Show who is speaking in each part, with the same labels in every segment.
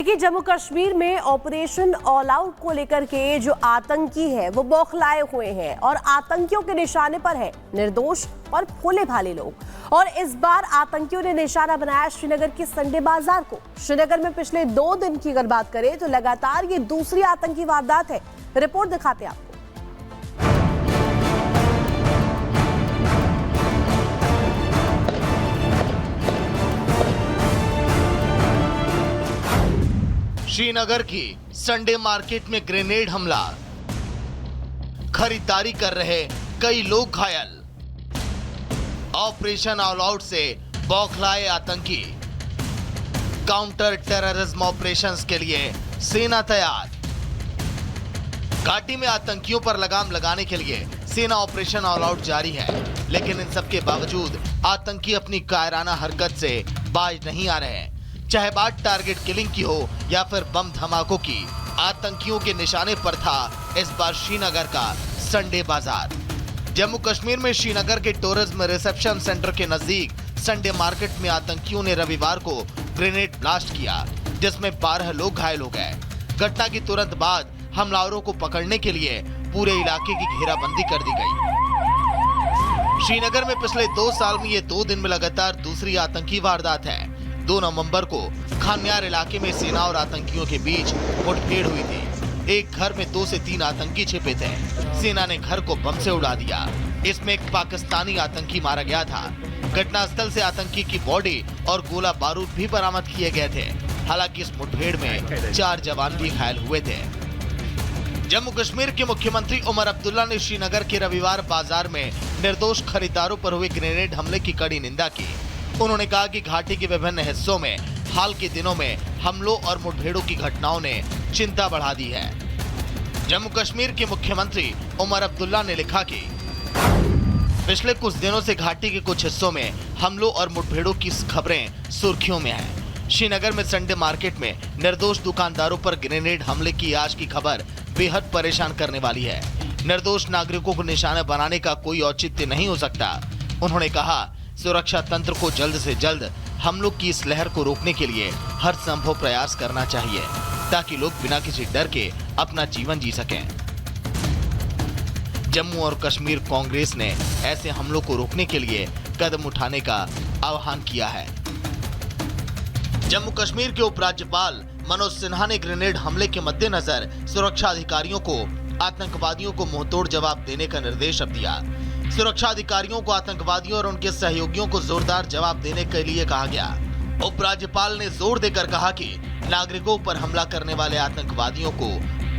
Speaker 1: देखिए, जम्मू कश्मीर में operation all out को लेकर के जो आतंकी है वो बौखलाए हुए हैं और आतंकियों के निशाने पर है निर्दोष और भोले भाले लोग। और इस बार आतंकियों ने निशाना बनाया श्रीनगर के संडे बाजार को। श्रीनगर में पिछले 2 दिन की अगर बात करें तो लगातार ये दूसरी आतंकी वारदात है। रिपोर्ट दिखाते हैं आपको।
Speaker 2: श्रीनगर की संडे मार्केट में ग्रेनेड हमला, खरीदारी कर रहे कई लोग घायल। ऑपरेशन ऑल आउट से बौखलाए आतंकी, काउंटर टेररिज्म ऑपरेशंस के लिए सेना तैयार। घाटी में आतंकियों पर लगाम लगाने के लिए सेना ऑपरेशन ऑल आउट जारी है, लेकिन इन सब के बावजूद आतंकी अपनी कायराना हरकत से बाज नहीं आ रहे हैं। चाहे बात टारगेट किलिंग की हो या फिर बम धमाकों की, आतंकियों के निशाने पर था इस बार श्रीनगर का संडे बाजार। जम्मू कश्मीर में श्रीनगर के टूरिज्म रिसेप्शन सेंटर के नजदीक संडे मार्केट में आतंकियों ने रविवार को ग्रेनेड ब्लास्ट किया, जिसमें 12 लोग घायल हो गए। घटना की तुरंत बाद हमलावरों को पकड़ने के लिए पूरे इलाके की घेराबंदी कर दी गई। श्रीनगर में पिछले 2 साल में ये 2 दिन में लगातार दूसरी आतंकी वारदात है। 2 नवंबर को खान्यार इलाके में सेना और आतंकियों के बीच मुठभेड़ हुई थी। एक घर में 2 से 3 आतंकी छिपे थे। सेना ने घर को बम से उड़ा दिया। इसमें एक पाकिस्तानी आतंकी मारा गया था। घटनास्थल से आतंकी की बॉडी और गोला बारूद भी बरामद किए गए थे। हालांकि इस मुठभेड़ में 4 जवान भी घायल हुए थे। जम्मू कश्मीर के मुख्यमंत्री उमर अब्दुल्ला ने श्रीनगर के रविवार बाजार में निर्दोष खरीदारों पर हुए ग्रेनेड हमले की कड़ी निंदा की। उन्होंने कहा कि घाटी के विभिन्न हिस्सों में हाल के दिनों में हमलों और मुठभेड़ों की घटनाओं ने चिंता बढ़ा दी है। जम्मू कश्मीर के मुख्यमंत्री उमर अब्दुल्ला ने लिखा कि पिछले कुछ दिनों से घाटी के कुछ हिस्सों में हमलों और मुठभेड़ों की खबरें सुर्खियों में हैं। श्रीनगर में संडे मार्केट में निर्दोष दुकानदारों पर ग्रेनेड हमले की आज की खबर बेहद परेशान करने वाली है। निर्दोष नागरिकों को निशाना बनाने का कोई औचित्य नहीं हो सकता। उन्होंने कहा, सुरक्षा तंत्र को जल्द से जल्द हमलों की इस लहर को रोकने के लिए हर संभव प्रयास करना चाहिए, ताकि लोग बिना किसी डर के अपना जीवन जी सकें। जम्मू और कश्मीर कांग्रेस ने ऐसे हमलों को रोकने के लिए कदम उठाने का आह्वान किया है। जम्मू कश्मीर के उपराज्यपाल मनोज सिन्हा ने ग्रेनेड हमले के मद्देनजर सुरक्षा अधिकारियों को आतंकवादियों को मुंहतोड़ जवाब देने का निर्देश दिया। सुरक्षा अधिकारियों को आतंकवादियों और उनके सहयोगियों को जोरदार जवाब देने के लिए कहा गया। उपराज्यपाल ने जोर देकर कहा कि नागरिकों पर हमला करने वाले आतंकवादियों को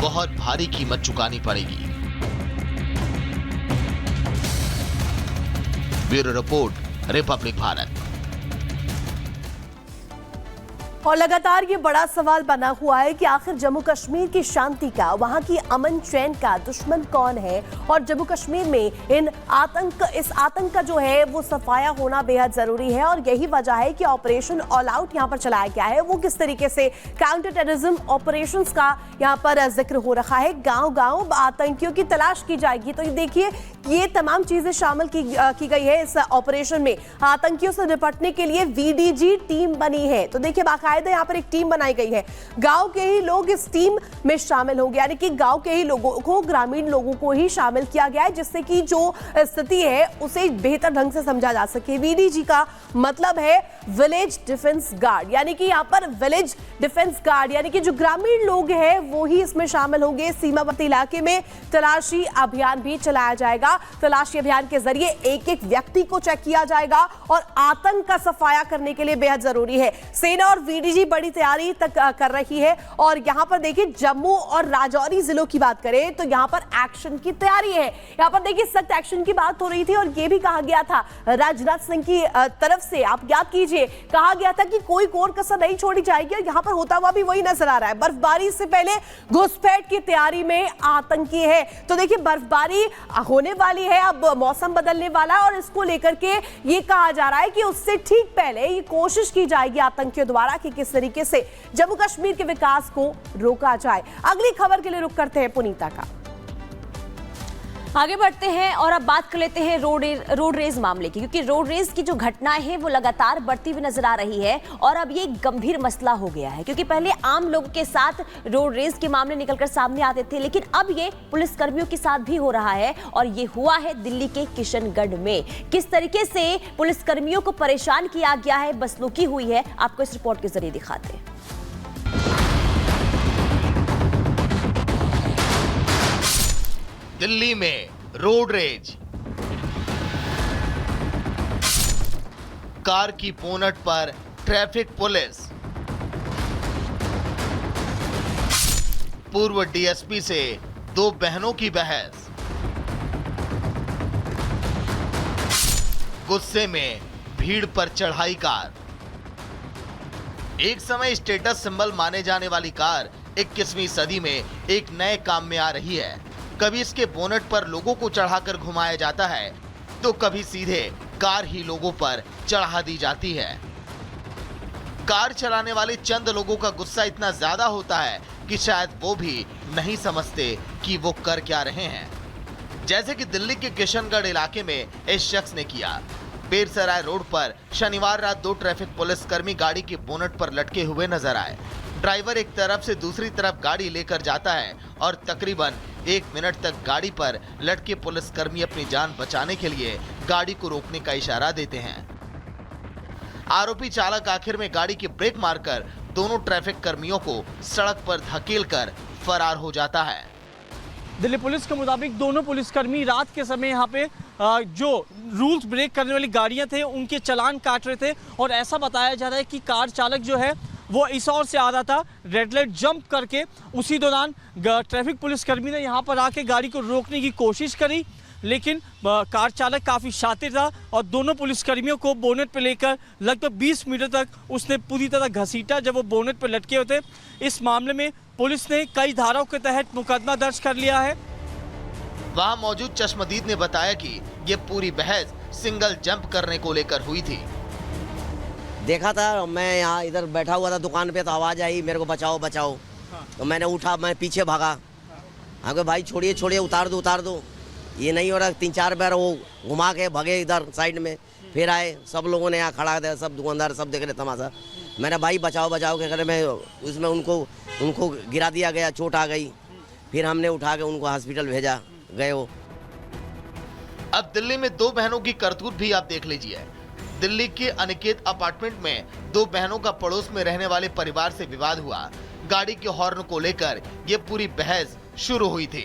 Speaker 2: बहुत भारी कीमत चुकानी पड़ेगी। Bureau report, Republic Bharat.
Speaker 1: और लगातार ये बड़ा सवाल बना हुआ है कि आखिर जम्मू कश्मीर की शांति का, वहां की अमन चैन का दुश्मन कौन है। और जम्मू कश्मीर में इस आतंक का जो है वो सफाया होना बेहद जरूरी है। और यही वजह है कि ऑपरेशन ऑल आउट यहां पर चलाया गया है। वो किस तरीके से काउंटर टेररिज्म ऑपरेशंस का यहां पर जिक्र हो रखा है। गांव-गांव आतंकियों की तलाश की जाएगी। तो ये देखिए, ये तमाम चीजें शामिल की गई है इस ऑपरेशन में। आतंकियों से निपटने के लिए VDG टीम बनी है। तो देखिए, यहाँ पर एक टीम बनाई गई है। गांव के ही लोग इस टीम में शामिल होंगे, यानी कि गांव के ही लोगों को, ग्रामीण लोगों को ही शामिल किया गया है, जिससे कि जो स्थिति है उसे बेहतर ढंग से समझा जा सके। VDG का मतलब है विलेज डिफेंस गार्ड, यानी कि यहाँ पर विलेज डिफेंस गार्ड यानी कि जो ग्रामीण लोग हैं वो ही इसमें शामिल होंगे। सीमावर्ती इलाके में तलाशी अभियान भी चलाया जाएगा। तलाशी अभियान के जरिए एक-एक व्यक्ति को चेक किया जाएगा और आतंक का सफाया करने के लिए बेहद जरूरी है। सेना और VDG बड़ी तैयारी तक कर रही है। और यहां पर देखिए, जम्मू और राजौरी जिलों की बात करें तो यहां पर एक्शन की तैयारी है। यहां पर देखिए, सख्त एक्शन की बात हो रही थी और यह भी कहा गया था राजनाथ सिंह की तरफ से, आप याद कीजिए, कहा गया था कि कोई कोर कसर नहीं छोड़ी जाएगी। और यहां पर होता हुआ भी वही नजर आ रहा है। बर्फबारी से पहले घुसपैठ की तैयारी में आतंकी है। तो देखिए, बर्फबारी होने वाली है, अब मौसम बदलने वाला है और इसको लेकर के ये कहा जा रहा है कि उससे ठीक पहले ये कोशिश की जाएगी आतंकियों द्वारा कि किस तरीके से जम्मू कश्मीर के विकास को रोका जाए। अगली खबर के लिए रुख करते हैं पुनीता का।
Speaker 3: आगे बढ़ते हैं और अब बात कर लेते हैं रोड रेज मामले की, क्योंकि रोड रेज की जो घटनाएं हैं वो लगातार बढ़ती हुई नजर आ रही है और अब ये एक गंभीर मसला हो गया है। क्योंकि पहले आम लोगों के साथ रोड रेज के मामले निकलकर सामने आते थे, लेकिन अब ये पुलिस कर्मियों के साथ भी हो रहा है और ये हुआ है दिल्ली के किशनगढ़ में। किस तरीके से पुलिस कर्मियों को परेशान किया गया है, बसलूकी हुई है, आपको इस रिपोर्ट के जरिए दिखाते हैं।
Speaker 2: दिल्ली में रोड रेज। कार की बोनट पर ट्रैफिक पुलिस। पूर्व डीएसपी से दो बहनों की बहस। गुस्से में भीड़ पर चढ़ाई कार। एक समय स्टेटस सिंबल माने जाने वाली कार 21वीं सदी में एक नए काम में आ रही है। कभी इसके बोनट पर लोगों को चढ़ाकर घुमाया जाता है, तो कभी सीधे कार ही लोगों पर चढ़ा दी जाती है। कार चलाने वाले चंद लोगों का गुस्सा इतना ज्यादा होता है कि शायद वो भी नहीं समझते कि वो कर क्या रहे हैं। जैसे कि दिल्ली के किशनगढ़ इलाके में इस शख्स ने किया। पेरसराय रोड पर शनिवार रात दो ट्रैफिक पुलिस कर्मी गाड़ी के बोनट पर लटके हुए नजर आए। ड्राइवर एक तरफ से दूसरी तरफ गाड़ी लेकर जाता है और तकरीबन 1 मिनट तक गाड़ी पर लटके पुलिसकर्मी अपनी जान बचाने के लिए गाड़ी को रोकने का इशारा देते हैं। आरोपी चालक आखिर में गाड़ी की ब्रेक मारकर दोनों ट्रैफिक कर्मियों को सड़क पर धकेलकर फरार हो जाता है।
Speaker 4: दिल्ली पुलिस के मुताबिक दोनों पुलिसकर्मी रात के समय यहाँ पे जो रूल्स ब्रेक करने वाली गाड़ियाँ थे उनके चालान काट रहे थे और ऐसा बताया जा रहा है कि कार चालक जो है वो इस ओर से आ रहा था, रेड लाइट जंप करके उसी दौरान ट्रैफिक पुलिसकर्मी ने यहाँ पर आके गाड़ी को रोकने की कोशिश करी, लेकिन कार चालक काफ़ी शातिर था और दोनों पुलिसकर्मियों को बोनेट पर लेकर लगभग 20 मीटर तक उसने पूरी तरह घसीटा जब वो बोनेट पर लटके हुए थे। इस मामले में पुलिस ने कई धाराओं के तहत मुकदमा दर्ज कर लिया है।
Speaker 2: वहां मौजूद चश्मदीद ने बताया कि ये पूरी बहस सिंगल जंप करने को लेकर हुई थी।
Speaker 5: देखा था, मैं यहाँ इधर बैठा हुआ था दुकान पे, तो आवाज़ आई मेरे को बचाओ बचाओ। तो मैंने उठा, मैं पीछे भागा। हाँ भाई छोड़िए छोड़िए, उतार दो। ये नहीं हो रहा, 3-4 बार वो घुमा के भगे इधर साइड में। फिर आए, सब लोगों ने यहाँ खड़ा था, सब दुकानदार सब देख रहे तमाशा। मैंने भाई बचाओ के करे मैं उसमें उनको गिरा दिया गया, चोट आ गई। फिर हमने उठा के उनको हॉस्पिटल भेजा, गए वो।
Speaker 2: अब दिल्ली में दो बहनों की करतूत भी आप देख लीजिए। दिल्ली के अनिकेत अपार्टमेंट में दो बहनों का पड़ोस में रहने वाले परिवार से विवाद हुआ। गाड़ी के हॉर्न को लेकर ये पूरी बहस शुरू हुई थी,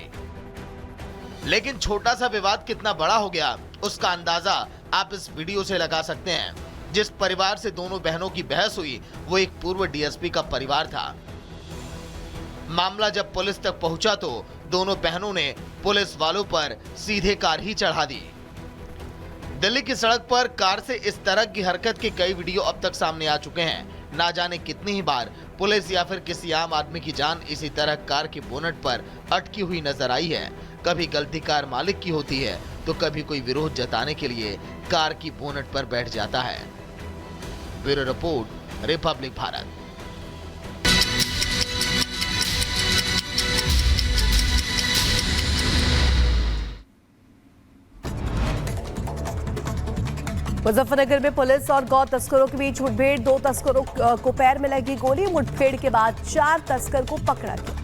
Speaker 2: लेकिन छोटा सा विवाद कितना बड़ा हो गया उसका अंदाजा आप इस वीडियो से लगा सकते हैं। जिस परिवार से दोनों बहनों की बहस हुई वो एक पूर्व डीएसपी का परिवार था। मामला जब पुलिस तक पहुंचा तो दोनों बहनों ने पुलिस वालों पर सीधे कार ही चढ़ा दी। दिल्ली की सड़क पर कार से इस तरह की हरकत के कई वीडियो अब तक सामने आ चुके हैं। ना जाने कितनी ही बार पुलिस या फिर किसी आम आदमी की जान इसी तरह कार के बोनट पर अटकी हुई नजर आई है। कभी गलती कार मालिक की होती है तो कभी कोई विरोध जताने के लिए कार की बोनट पर बैठ जाता है। Bureau report, Republic Bharat.
Speaker 1: Muzaffarnagar में पुलिस और गौ तस्करों के बीच मुठभेड़। 2 तस्करों को पैर में लगी गोली। मुठभेड़ के बाद 4 तस्कर को पकड़ा गया।